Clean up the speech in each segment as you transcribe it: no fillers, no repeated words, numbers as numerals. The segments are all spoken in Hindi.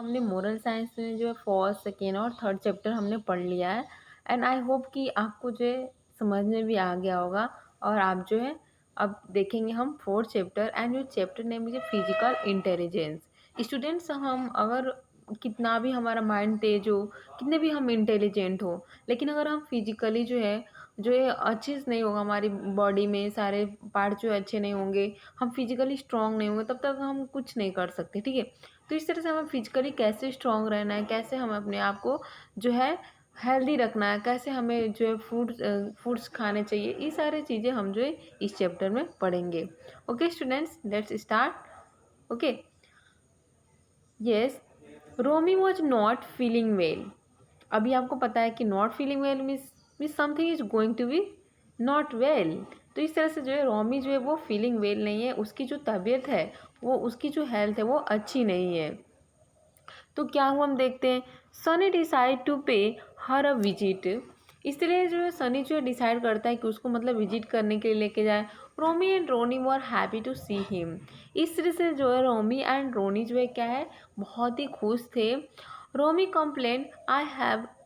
हमने मोरल साइंस में जो है फर्स्ट, सेकेंड और थर्ड चैप्टर हमने पढ़ लिया है। एंड आई होप कि आपको जो है समझ में भी आ गया होगा। और आप जो है अब देखेंगे हम फोर्थ चैप्टर, एंड जो चैप्टर नेम है फिजिकल इंटेलिजेंस। स्टूडेंट्स, हम अगर कितना भी हमारा माइंड तेज हो, कितने भी हम इंटेलिजेंट हो, लेकिन अगर हम फिजिकली जो है अच्छे से नहीं होगा, हमारी बॉडी में सारे पार्ट जो है अच्छे नहीं होंगे, हम फिजिकली स्ट्रांग नहीं होंगे, तब तक हम कुछ नहीं कर सकते। ठीक है, तो इस तरह से हमें फिजिकली कैसे स्ट्रांग रहना है, कैसे हमें अपने आप को जो है हेल्दी रखना है, कैसे हमें जो है फूड्स खाने चाहिए, ये सारी चीज़ें हम जो है इस चैप्टर में पढ़ेंगे। Okay students, let's start. Okay, yes, Romi was not feeling well. अभी आपको पता है कि not feeling well means something is going to be not well. तो इस तरह से जो है रोमी जो है वो फीलिंग वेल नहीं है, उसकी जो तबीयत है, वो उसकी जो हेल्थ है वो अच्छी नहीं है। तो क्या हुआ हम देखते हैं, सनी डिसाइड टू पे हर अ विजिट। इसलिए जो है सनी जो है डिसाइड करता है कि उसको मतलब विजिट करने के लिए लेके जाए। Romi and Roni were happy to see him. इस तरह से जो है रोमी एंड रोनी जो है क्या है, बहुत ही खुश थे। Romi complain,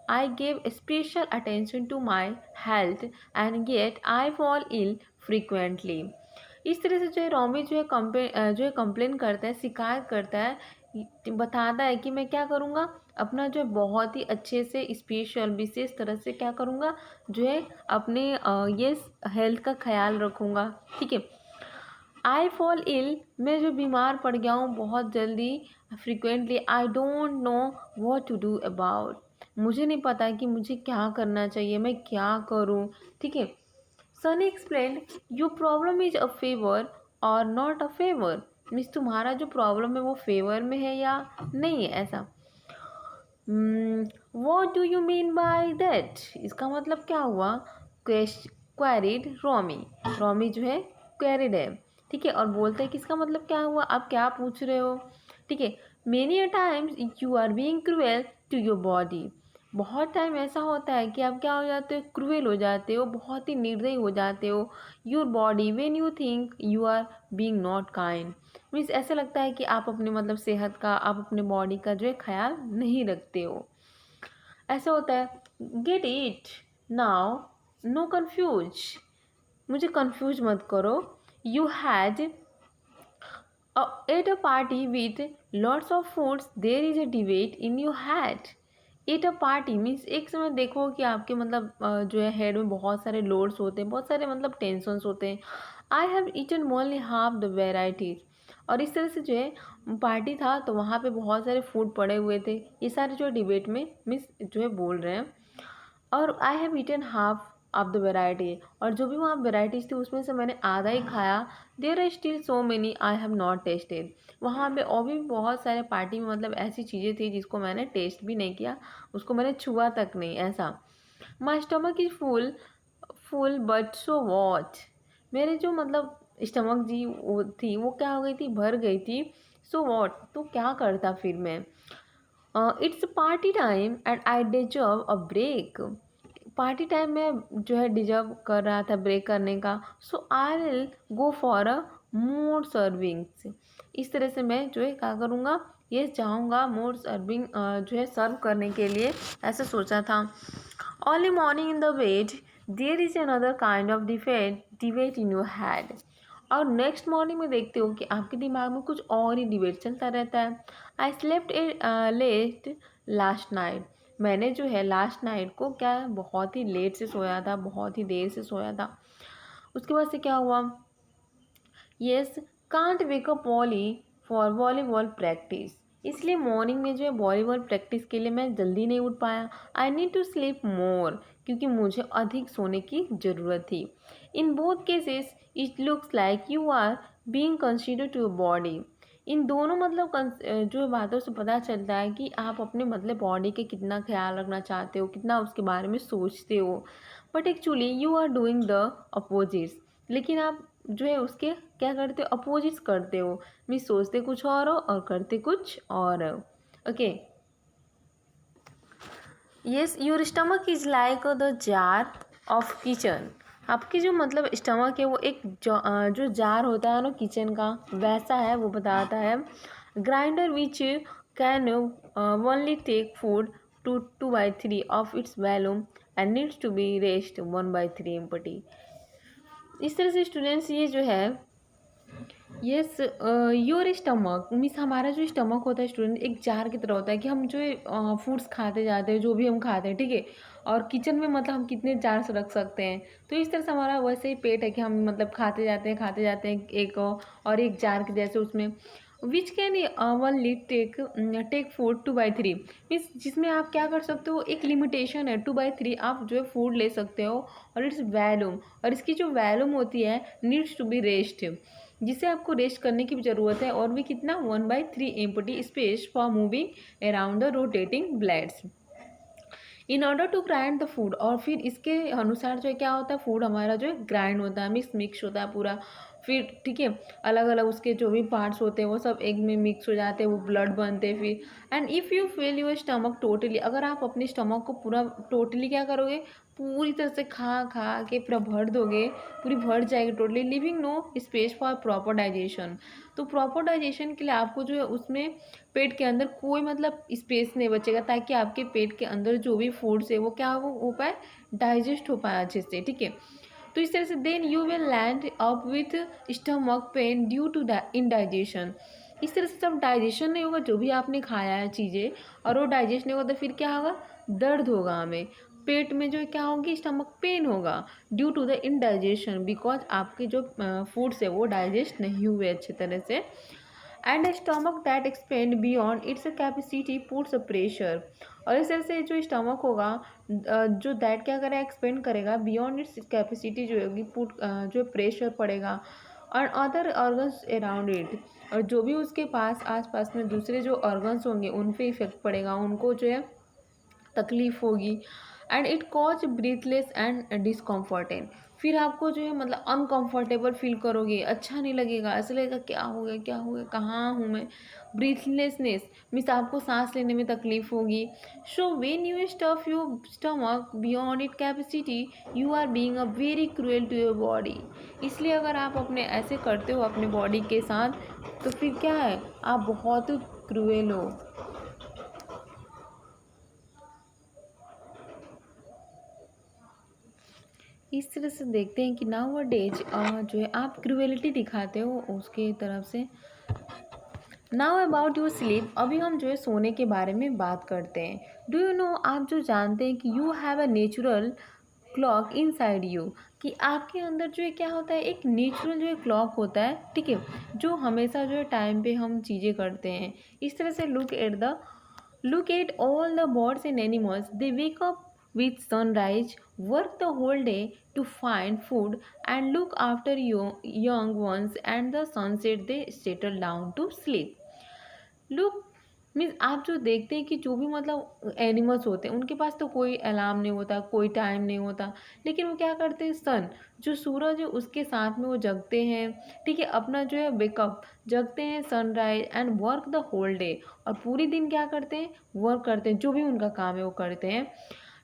I gave special attention to my health and yet I fall ill frequently. इस तरह से जो है रोमी जो है कंप्लेन करता है, शिकायत करता है, बताता है कि मैं क्या करूँगा, अपना जो है बहुत ही अच्छे से स्पेशल विशेष तरह से क्या करूँगा, जो है अपने ये हेल्थ का ख्याल रखूँगा। ठीक है, आई फॉल इल, मैं जो बीमार पड़ गया हूँ बहुत जल्दी, frequently, I don't know what to do about. मुझे नहीं पता कि मुझे क्या करना चाहिए, मैं क्या करूँ। ठीक है, Sunny explain, your problem is a favour और नॉट अ फेवर। मीन्स तुम्हारा जो प्रॉब्लम है वो फेवर में है या नहीं है, ऐसा। What do you mean by that, इसका मतलब क्या हुआ, क्वेरिड रोमी। रोमी जो है क्वेरिड है। ठीक है, और बोलते हैं कि इसका मतलब क्या हुआ, आप क्या पूछ रहे हो। ठीक है, many a times you are being cruel to your body. बहुत टाइम ऐसा होता है कि आप क्या हो जाते हो, क्रूएल हो जाते हो, बहुत ही निर्दयी हो जाते हो। Your body when you think you are being not kind. Means ऐसा लगता है कि आप अपने मतलब सेहत का, आप अपने बॉडी का जो है ख्याल नहीं रखते हो, ऐसा होता है। Get it now, no confuse, मुझे कन्फ्यूज मत करो। You had at a party with lots of foods, there is a debate in your head. At a party means एक समय देखो कि आपके मतलब जो है हेड में बहुत सारे लोड्स होते हैं, बहुत सारे मतलब टेंशन्स होते हैं। I have eaten only half the varieties. और इस तरह से जो है पार्टी था तो वहाँ पे बहुत सारे फूड पड़े हुए थे, ये सारे जो डिबेट में मिस जो है बोल रहे हैं। और I have eaten half of the variety, और जो भी वहाँ वेराइटीज़ थी उसमें से मैंने आधा ही खाया। There are still so many I have not tasted. वहाँ पे और भी बहुत सारे पार्टी में मतलब ऐसी चीज़ें थी जिसको मैंने टेस्ट भी नहीं किया, उसको मैंने छुआ तक नहीं, ऐसा। My stomach is full, full but so what. मेरे जो मतलब स्टमक जी वो थी, वो क्या हो गई थी, भर गई थी। सो वॉट, तो क्या करता फिर मैं। It's party time and I deserve a break. Party time में जो है डिजर्व कर रहा था ब्रेक करने का। So I will go for a more servings. इस तरह से मैं जो है क्या करूँगा, ये चाहूँगा मोर सर्विंग जो है सर्व करने के लिए, ऐसा सोचा था। Early morning in the bed, there is another kind of debate in your head. और नेक्स्ट मॉर्निंग में देखते हो कि आपके दिमाग में कुछ और ही डिबेट चलता रहता है। I slept late last night. मैंने जो है लास्ट नाइट को क्या बहुत ही लेट से सोया था, बहुत ही देर से सोया था। उसके बाद से क्या हुआ, yes, can't wake up volley for volleyball practice. इसलिए मॉर्निंग में जो है वॉलीबॉल प्रैक्टिस के लिए मैं जल्दी नहीं उठ पाया। I need to sleep more, क्योंकि मुझे अधिक सोने की ज़रूरत थी। In both cases it looks like you are being considered to your body. इन दोनों मतलब जो बातों से पता चलता है कि आप अपने मतलब बॉडी के कितना ख्याल रखना चाहते हो, कितना उसके बारे में सोचते हो। But actually you are doing the opposites. लेकिन आप जो है उसके क्या करते हो, अपोजिट्स करते हो। मीन्स सोचते कुछ और हो और करते कुछ और हो। Okay, yes, your stomach is like the jar of kitchen. आपकी जो मतलब स्टमक है वो एक जो जार होता है ना किचन का, वैसा है, वो बताता है। Grinder which can only take food to 2/3 of its volume and needs to be raised 1/3 empty। इस तरह से स्टूडेंट्स ये जो है यस योर स्टमक मीन्स हमारा जो स्टमक होता है स्टूडेंट एक जार की तरह होता है कि हम जो फूड्स खाते जाते हैं जो भी हम खाते हैं ठीक है। और किचन में मतलब हम कितने जार्स रख सकते हैं, तो इस तरह से हमारा वैसे ही पेट है कि हम मतलब खाते जाते हैं एक और एक जार के जैसे उसमें which can only take food 2/3 means जिसमें आप क्या कर सकते हो, एक लिमिटेशन है 2/3 आप जो है फूड ले सकते हो। और इट्स वैल्यूम और इसकी जो वैल्यूम होती है नीड्स टू बी रेस्ट, जिसे आपको रेस्ट करने की भी ज़रूरत है। और भी कितना 1/3 empty space for moving around the rotating blades in order to grind the food. और फिर इसके अनुसार जो है क्या होता है, फूड हमारा जो है ग्राइंड होता है, मिक्स होता है पूरा। फिर ठीक है, अलग अलग उसके जो भी पार्ट्स होते हैं वो सब एक में मिक्स हो जाते हैं, वो ब्लड बनते हैं फिर। And if you fill your stomach totally, अगर आप अपने स्टमक को पूरा टोटली क्या करोगे, पूरी तरह से खा खा के पूरा भर दोगे, पूरी भर जाएगी totally, living no space for proper digestion. तो प्रॉपर डाइजेशन के लिए आपको जो है उसमें पेट के अंदर कोई मतलब स्पेस नहीं बचेगा, ताकि आपके पेट के अंदर जो भी फूड्स है वो क्या हो पाए, डाइजेस्ट हो पाए अच्छे से, ठीक है। तो इस तरह से then you will land up with stomach pain due to indigestion. इस तरह से जब डाइजेशन नहीं होगा जो भी आपने खाया है चीज़ें, और वो डाइजेस्ट नहीं होगा तो फिर क्या होगा, दर्द होगा हमें पेट में, जो क्या होगी, स्टमक पेन होगा due to the indigestion, because आपके जो फूड्स है वो डाइजेस्ट नहीं हुए अच्छे तरह से। And stomach that expand beyond its capacity puts pressure. और इस तरह से जो स्टमक होगा जो दैट क्या करेगा, एक्सपेंड करेगा बियॉन्ड इट्स कैपेसिटी जो होगी, पुट जो प्रेशर पड़ेगा और अदर ऑर्गन्स अराउंड इट। और जो भी उसके पास आसपास में दूसरे जो ऑर्गन्स होंगे उन पे इफेक्ट पड़ेगा, उनको जो है तकलीफ होगी। And it cause breathless and discomfortant, फिर आपको जो है मतलब अनकंफर्टेबल फील करोगे, अच्छा नहीं लगेगा, ऐसा लगेगा क्या हो गया, कहाँ हूँ मैं। ब्रीथलेसनेस मीन्स आपको सांस लेने में तकलीफ होगी। So when you stuff your stomach beyond it capacity you are being a very cruel to your body. इसलिए अगर आप अपने ऐसे करते हो अपने बॉडी के साथ, तो फिर क्या है, आप बहुत क्रूएल हो। इस तरह से देखते हैं कि नाउ अ डेज जो है आप क्रूएलिटी दिखाते हो उसके तरफ से। नाउ अबाउट योर स्लीप, अभी हम जो है सोने के बारे में बात करते हैं। डू यू नो, आप जो जानते हैं कि you have a natural clock in side you, कि आपके अंदर जो है क्या होता है, एक नेचुरल जो है क्लॉक होता है, ठीक है, जो हमेशा जो है टाइम पे हम चीज़ें करते हैं। इस तरह से look at all the birds and animals. They wake up with sunrise, work the whole day to find food, and look after young ones, and the sunset they settle down to sleep. Look means आप जो देखते हैं कि जो भी मतलब एनिमल्स होते हैं उनके पास तो कोई अलार्म नहीं होता, कोई टाइम नहीं होता, लेकिन वो क्या करते हैं, सन जो सूरज है उसके साथ में वो जगते हैं, ठीक है, अपना जो है वेकअप जगते हैं, sunrise and work the whole day, और पूरी दिन क्या करते हैं, वर्क करते हैं, जो भी उनका काम है वो करते हैं।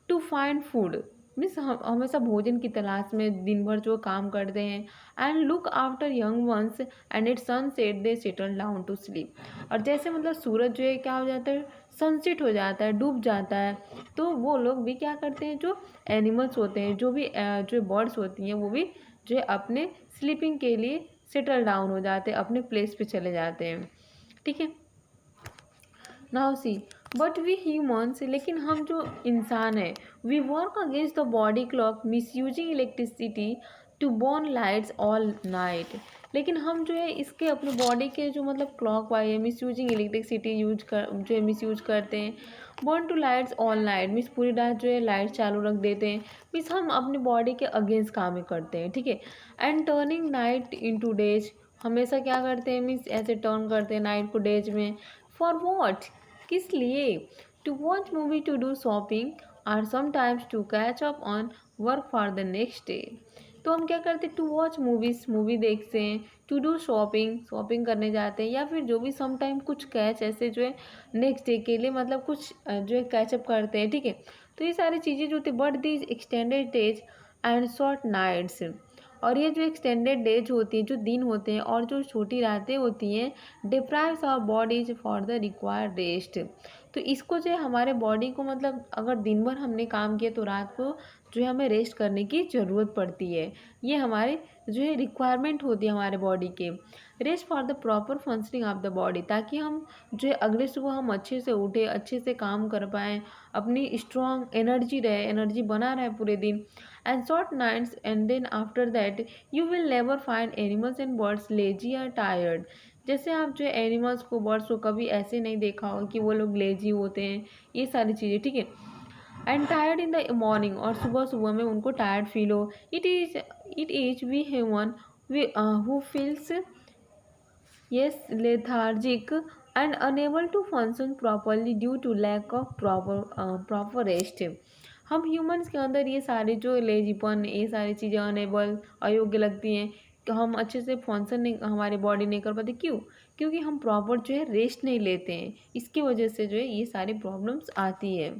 टू फाइंड फूड मीन्स हमेशा भोजन की तलाश में दिन भर जो काम करते हैं। And look after young ones and it sunset they settle down to sleep. और जैसे मतलब सूरज जो है क्या हो जाता है, सनसेट हो जाता है, डूब जाता है, तो वो लोग भी क्या करते हैं, जो एनिमल्स होते हैं, जो भी जो बर्ड्स होती हैं, वो भी जो है अपने स्लीपिंग के लिए सेटल डाउन हो जाते हैं, अपने प्लेस पे चले जाते हैं, ठीक है। Now see but we humans, लेकिन हम जो इंसान है, we work against the body clock misusing electricity to burn lights all night. लेकिन हम जो है इसके अपने बॉडी के जो मतलब क्लॉक वाई है, मिस यूजिंग इलेक्ट्रिसिटी यूज कर जो है मिस यूज करते हैं। Burn to lights all night means पूरी रात जो है लाइट चालू रख देते हैं, मीन्स हम अपने बॉडी के अगेंस्ट काम करते हैं, ठीक है। And turning night in two days, हमेशा क्या करते हैं, मीन्स ऐसे टर्न करते हैं नाइट को डेज में। फॉर वॉट, किस लिए, to watch movie, to do shopping, और sometimes to catch up on work for the next day. तो हम क्या करते हैं, टू वॉच मूवीज, मूवी देखते हैं, टू डू शॉपिंग, शॉपिंग करने जाते हैं, या फिर जो भी समटाइम कुछ कैच ऐसे जो है नेक्स्ट डे के लिए मतलब कुछ जो है कैचअप करते हैं, ठीक है। तो ये सारी चीज़ें जो होती है, but these extended days and short nights, और ये जो एक्सटेंडेड डेज होती हैं, जो दिन होते हैं और जो छोटी रातें होती हैं, deprives our bodies for the required rest. तो इसको जो है हमारे बॉडी को मतलब अगर दिन भर हमने काम किया तो रात को जो है हमें रेस्ट करने की ज़रूरत पड़ती है। ये हमारे जो है रिक्वायरमेंट होती है हमारे बॉडी के। Rest for the proper functioning of the body, ताकि हम जो है अगले सुबह हम अच्छे से उठे, अच्छे से काम कर पाएँ, अपनी स्ट्रॉन्ग एनर्जी रहे, एनर्जी बना रहे पूरे दिन। And short nights and then after that you will never find animals and birds lazy और टायर्ड। जैसे आप जो है एनिमल्स को, बर्ड्स को कभी ऐसे नहीं देखा होगा कि वो लोग लेजी होते हैं, ये सारी चीज़ें, ठीक है। And tired in the morning, और सुबह सुबह में उनको टायर्ड फील हो। It is we human who feels yes lethargic and unable to function properly due to lack of proper rest। हम ह्यूमंस के अंदर ये सारे जो लेजीपन, ये सारी चीज़ें अनेबल, अयोग्य लगती हैं कि हम अच्छे से फंक्शन नहीं, हमारी बॉडी नहीं कर पाती। क्यों? क्योंकि हम प्रॉपर जो है रेस्ट नहीं लेते हैं। इसकी वजह से जो है ये सारी प्रॉब्लम्स आती है।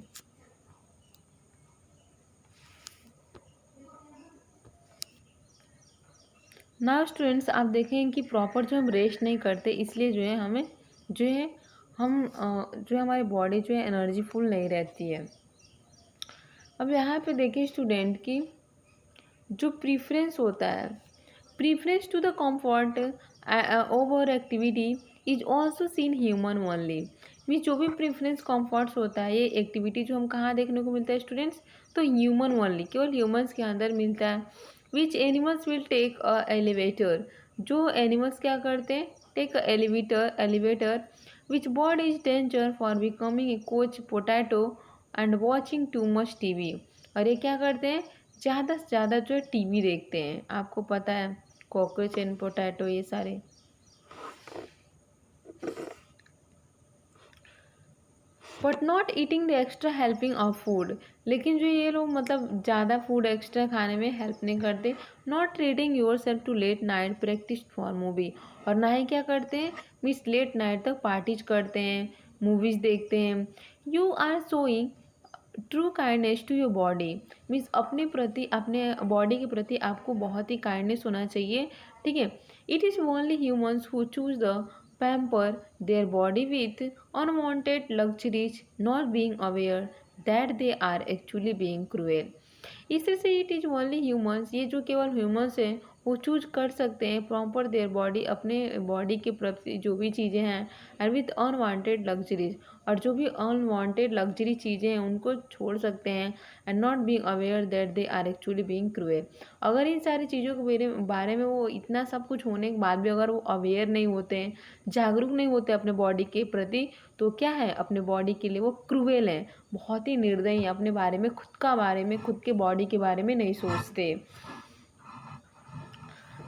नाउ स्टूडेंट्स, आप देखें कि प्रॉपर जो हम रेस्ट नहीं करते, इसलिए जो है हमें जो है जो है हमारी बॉडी जो है एनर्जी फुल नहीं रहती है। अब यहाँ पे देखें स्टूडेंट की जो प्रीफरेंस होता है, preference to the comfort over activity is also seen human only. Mean जो भी प्रीफरेंस कंफर्ट्स होता है, ये एक्टिविटी जो हम कहाँ देखने को मिलता है स्टूडेंट्स, तो ह्यूमन ओनली, केवल ह्यूमंस के अंदर मिलता है। Which animals will take a elevator, जो एनिमल्स क्या करते हैं, take a elevator which bird is danger for becoming a couch potato and watching too much TV. और ये क्या करते हैं, ज़्यादा से ज़्यादा जो है टीवी देखते हैं। आपको पता है कॉकरोच एंड पोटैटो ये सारे। But not eating the extra helping of food, लेकिन जो ये लोग मतलब ज़्यादा फूड एक्स्ट्रा खाने में हेल्प नहीं करते। Not reading yourself to late night practice for movie, और ना ही क्या करते हैं, मीन्स लेट नाइट तक पार्टीज करते हैं, मूवीज़ देखते हैं। You are showing true kindness to your body, means अपने प्रति, अपने बॉडी के प्रति आपको बहुत ही काइंडनेस होना चाहिए, ठीक है। It is only humans who choose the pamper their body with unwanted luxuries, not being aware that they are actually being cruel। इसी से इट इज़ ओनली ह्यूमंस, ये जो केवल ह्यूमंस हैं वो चूज कर सकते हैं प्रॉपर देयर बॉडी, अपने बॉडी के प्रति जो भी चीज़ें हैं, एंड विथ अनवांटेड लग्जरीज, और जो भी अनवांटेड लग्जरी चीज़ें हैं उनको छोड़ सकते हैं। And not being aware that they are actually being cruel, अगर इन सारी चीज़ों के बारे में वो इतना सब कुछ होने के बाद भी अगर वो अवेयर नहीं होते हैं, जागरूक नहीं होते अपने बॉडी के प्रति, तो क्या है, अपने बॉडी के लिए वो क्रूएल हैं, बहुत ही निर्दयी हैं, अपने बारे में, खुद के बॉडी के बारे में नहीं सोचते।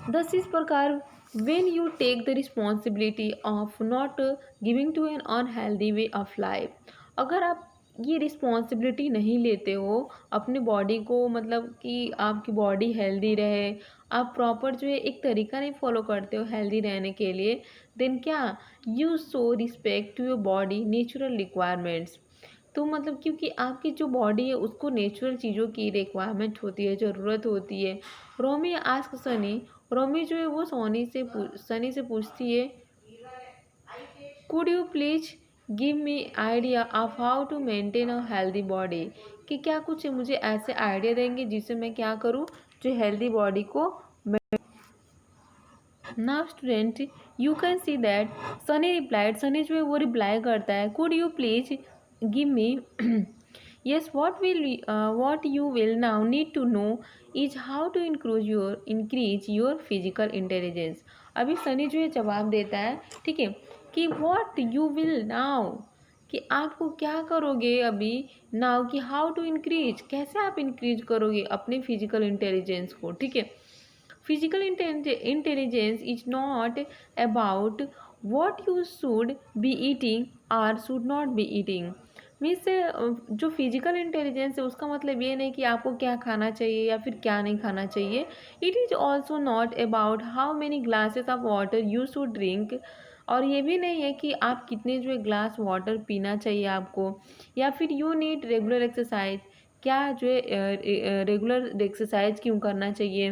दस इस प्रकार when you take the responsibility of not giving to an unhealthy way of life, अगर आप ये रिस्पॉन्सिबिलिटी नहीं लेते हो अपने बॉडी को, मतलब कि आपकी बॉडी हेल्दी रहे, आप प्रॉपर जो है एक तरीका नहीं फॉलो करते हो हेल्दी रहने के लिए, देन क्या, you show respect to your body natural requirements. तो मतलब क्योंकि आपकी जो बॉडी है उसको नेचुरल चीज़ों की रिक्वायरमेंट होती है, ज़रूरत होती है। रोमी आस्क सनी, रोमी जो है वो सनी से पूछती है, could you please give me idea of how to maintain a healthy body, कि क्या कुछ मुझे ऐसे आइडिया देंगे जिससे मैं क्या करूँ, जो हेल्दी बॉडी को। Now student you can see that Sunny replied, Sunny जो है वो रिप्लाई करता है, could you please give me yes what you will now need to know is how to increase your physical intelligence। अभी सनी जो है जवाब देता है, ठीक है, कि what you will now, कि आपको क्या करोगे अभी, नाउ कि हाउ टू इंक्रीज, कैसे आप इंक्रीज करोगे अपने फिजिकल इंटेलिजेंस को, ठीक है। Physical intelligence is not about what you should be eating or should not be eating, means जो फिजिकल इंटेलिजेंस है उसका मतलब ये नहीं कि आपको क्या खाना चाहिए या फिर क्या नहीं खाना चाहिए। It is also not about how many glasses of water you should drink, और ये भी नहीं है कि आप कितने जो है ग्लास वाटर पीना चाहिए आपको, या फिर यू नीड रेगुलर एक्सरसाइज, क्या जो है रेगुलर एक्सरसाइज क्यों करना चाहिए,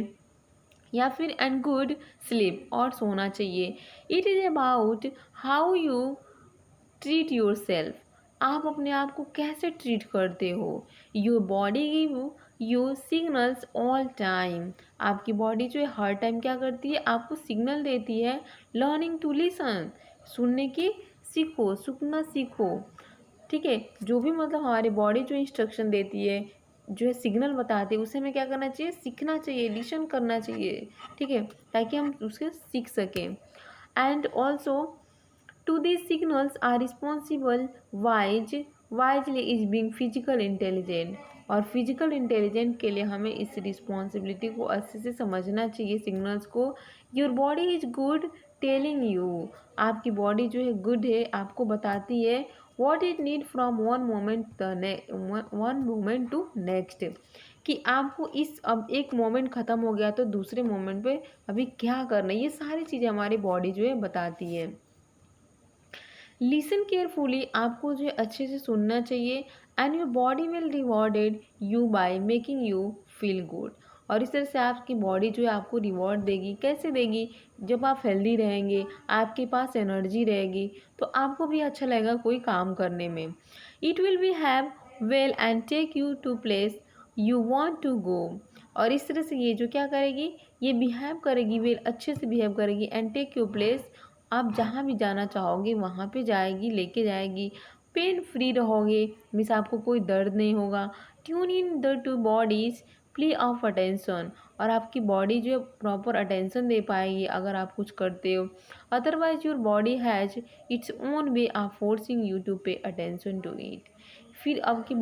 या फिर एंड गुड स्लीप, और सोना चाहिए। It is about how you treat your self, आप अपने आप को कैसे ट्रीट करते हो। Your body give you signals all time, आपकी बॉडी जो है हर टाइम क्या करती है, आपको सिग्नल देती है। लर्निंग टू लिसन, सुनने की सीखो, सुनना सीखो। ठीक है, जो भी मतलब हमारी बॉडी जो इंस्ट्रक्शन देती है, जो है सिग्नल बताती है, उसे हमें क्या करना चाहिए, सीखना चाहिए, लिसन करना चाहिए। ठीक है, ताकि हम उसके सीख सकें। And also to these signals are responsible wisely is being physical intelligent, और फिजिकल इंटेलिजेंट के लिए हमें इस रिस्पॉन्सिबिलिटी को अच्छे से समझना चाहिए सिग्नल्स को। Your body is good telling you, आपकी बॉडी जो है गुड है, आपको बताती है what it need from one moment to next, कि आपको इस अब एक मोमेंट ख़त्म हो गया तो दूसरे मोमेंट पे अभी क्या करना है, ये सारी चीज़ें हमारी बॉडी जो है बताती है। लिसन केयरफुली, आपको जो है अच्छे से सुनना चाहिए। And your body will rewarded you by making you feel good, और इस तरह से आपकी बॉडी जो है आपको रिवॉर्ड देगी। कैसे देगी, जब आप हेल्दी रहेंगे, आपके पास एनर्जी रहेगी, तो आपको भी अच्छा लगेगा कोई काम करने में। It will behave well and take you to place you want to go, और इस तरह से ये जो क्या करेगी, ये बिहेव करेगी, वेल अच्छे से बिहेव करेगी, एंड टेक यू प्लेस, आप जहाँ भी जाना चाहोगे वहाँ पे जाएगी, लेके जाएगी। पेन फ्री रहोगे, मीन्स आपको कोई दर्द नहीं होगा। Tune in the two bodies play of attention, और आपकी बॉडी जो है प्रॉपर अटेंशन दे पाएगी अगर आप कुछ करते हो। Otherwise your body has its own way of forcing you to pay attention to it, फिर आपकी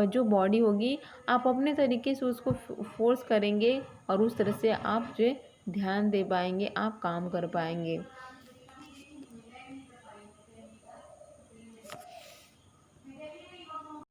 जो बॉडी होगी आप अपने तरीके से उसको फोर्स करेंगे, और उस तरह से आप जो है ध्यान दे पाएंगे, आप काम कर पाएंगे।